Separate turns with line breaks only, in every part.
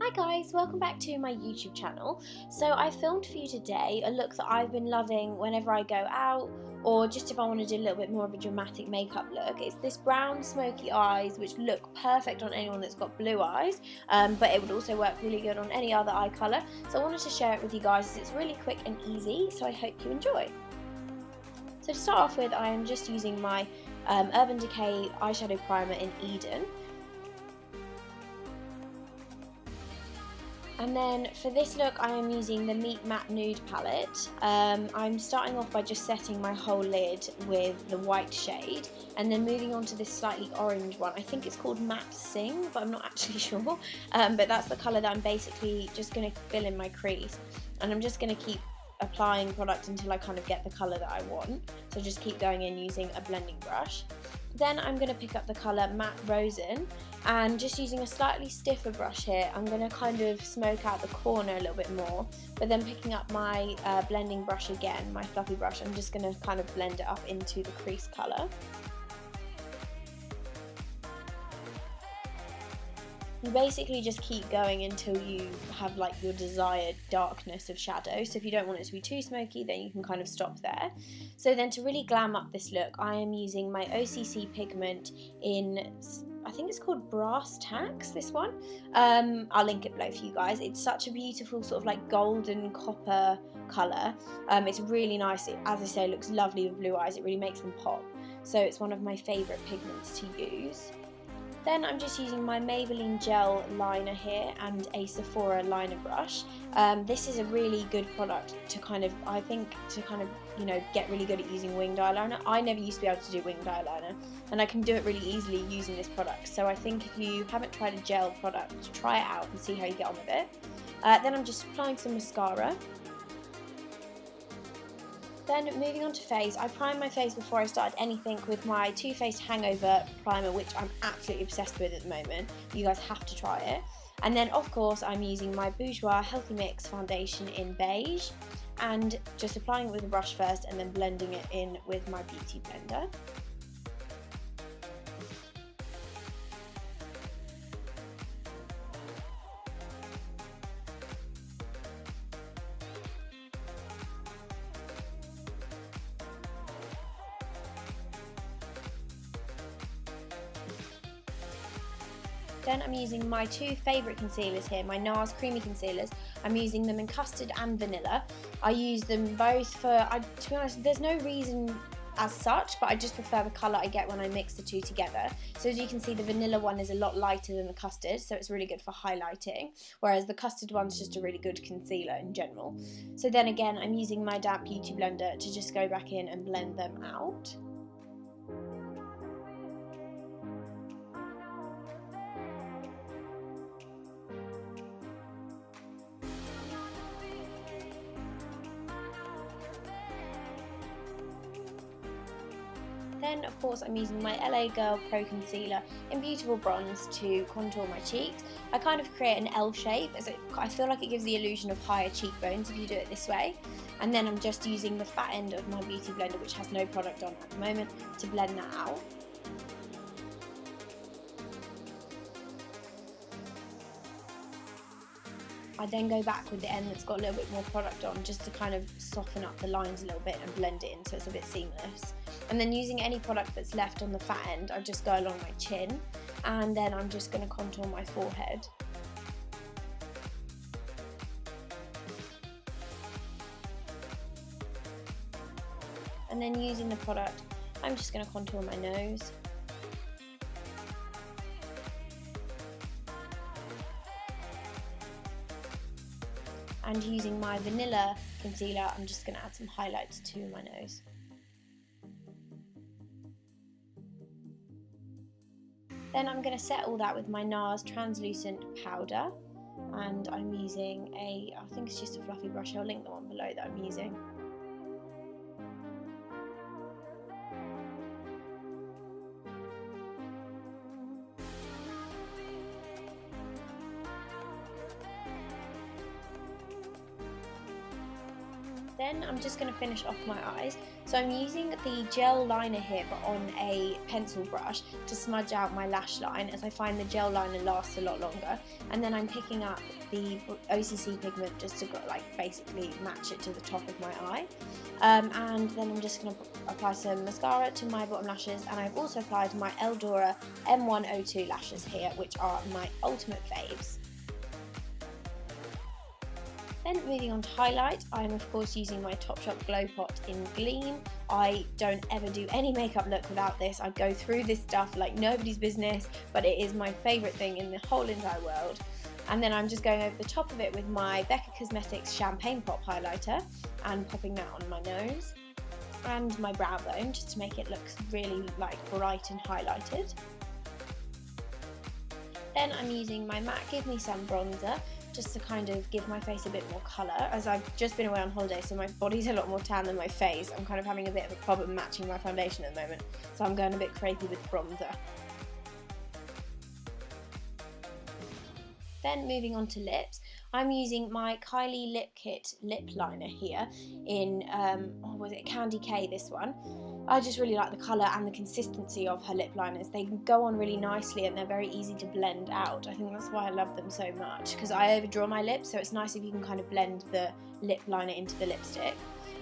Hi guys, welcome back to my YouTube channel. So I filmed for you today a look that I've been loving whenever I go out, or just if I want to do a little bit more of a dramatic makeup look. It's this brown smoky eyes which look perfect on anyone that's got blue eyes, but it would also work really good on any other eye colour. So I wanted to share it with you guys as it's really quick and easy, so I hope you enjoy. So to start off with, I am just using my Urban Decay eyeshadow primer in Eden. And then for this look I am using the Meet Matte Nude palette. I'm starting off by just setting my whole lid with the white shade and then moving on to this slightly orange one. I think it's called Matte Sing, but I'm not actually sure. But that's the colour that I'm basically just going to fill in my crease. And I'm just going to keep applying product until I kind of get the colour that I want. So just keep going in using a blending brush. Then I'm going to pick up the colour Matte Rosin and just using a slightly stiffer brush here, I'm going to kind of smoke out the corner a little bit more, but then picking up my blending brush again, my fluffy brush, I'm just going to kind of blend it up into the crease colour. You basically just keep going until you have like your desired darkness of shadow. So if you don't want it to be too smoky, then you can kind of stop there. So then to really glam up this look, I am using my OCC pigment in, I think it's called Brass Tacks, this one. I'll link it below for you guys. It's such a beautiful sort of like golden copper colour. It's really nice. It, as I say, looks lovely with blue eyes. It really makes them pop. So it's one of my favourite pigments to use. Then I'm just using my Maybelline gel liner here and a Sephora liner brush. This is a really good product to kind of, I think, to kind of, you know, get really good at using winged eyeliner. I never used to be able to do winged eyeliner, and I can do it really easily using this product. So I think if you haven't tried a gel product, try it out and see how you get on with it. Then I'm just applying some mascara. Then moving on to face, I primed my face before I started anything with my Too Faced Hangover primer, which I'm absolutely obsessed with at the moment. You guys have to try it. And then of course I'm using my Bourjois Healthy Mix foundation in beige and just applying it with a brush first and then blending it in with my beauty blender. Then I'm using my two favourite concealers here, my NARS Creamy Concealers. I'm using them in custard and vanilla. I use them both for, to be honest, there's no reason as such, but I just prefer the colour I get when I mix the two together. So as you can see, the vanilla one is a lot lighter than the custard, so it's really good for highlighting, whereas the custard one's just a really good concealer in general. So then again, I'm using my damp beauty blender to just go back in and blend them out. Then of course I'm using my LA Girl Pro Concealer in Beautiful Bronze to contour my cheeks. I kind of create an L shape as I feel like it gives the illusion of higher cheekbones if you do it this way. And then I'm just using the fat end of my beauty blender, which has no product on at the moment, to blend that out. I then go back with the end that's got a little bit more product on just to kind of soften up the lines a little bit and blend it in so it's a bit seamless. And then using any product that's left on the fat end, I just go along my chin and then I'm just going to contour my forehead. And then using the product, I'm just going to contour my nose. And using my vanilla concealer, I'm just going to add some highlights to my nose. Then I'm going to set all that with my NARS translucent powder, and I'm using I think it's just a fluffy brush. I'll link the one below that I'm using. Then I'm just going to finish off my eyes. So I'm using the gel liner here but on a pencil brush to smudge out my lash line, as I find the gel liner lasts a lot longer. And then I'm picking up the OCC pigment just to basically match it to the top of my eye. And then I'm just going to apply some mascara to my bottom lashes, and I've also applied my Eldora M102 lashes here, which are my ultimate faves. Then moving on to highlight, I'm of course using my Topshop Glow Pot in Gleam. I don't ever do any makeup look without this. I go through this stuff like nobody's business, but it is my favourite thing in the whole entire world. And then I'm just going over the top of it with my Becca Cosmetics Champagne Pop highlighter and popping that on my nose and my brow bone just to make it look really bright and highlighted. Then I'm using my MAC Give Me Some bronzer just to kind of give my face a bit more colour, as I've just been away on holiday, so my body's a lot more tan than my face. I'm kind of having a bit of a problem matching my foundation at the moment, so I'm going a bit crazy with bronzer. Then moving on to lips, I'm using my Kylie Lip Kit lip liner here in, was it Candy K, this one. I just really like the colour and the consistency of her lip liners. They go on really nicely and they're very easy to blend out. I think that's why I love them so much, because I overdraw my lips, so it's nice if you can kind of blend the lip liner into the lipstick.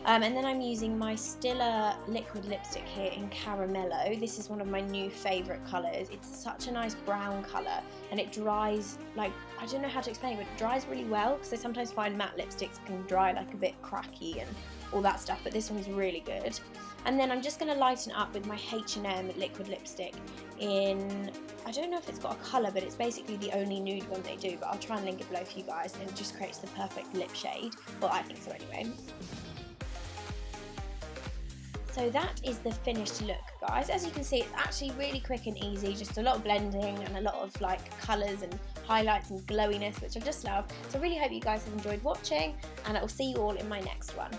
And then I'm using my Stila liquid lipstick here in Caramello. This is one of my new favourite colours. It's such a nice brown colour and it dries, I don't know how to explain it, but it dries really well, because I sometimes find matte lipsticks can dry a bit cracky and all that stuff, but this one's really good. And then I'm just going to lighten up with my H&M liquid lipstick in, I don't know if it's got a colour, but it's basically the only nude one they do, but I'll try and link it below for you guys, and it just creates the perfect lip shade. Well, I think so anyway. So that is the finished look, guys. As you can see, it's actually really quick and easy, just a lot of blending and a lot of colours and highlights and glowiness, which I just love. So I really hope you guys have enjoyed watching, and I will see you all in my next one.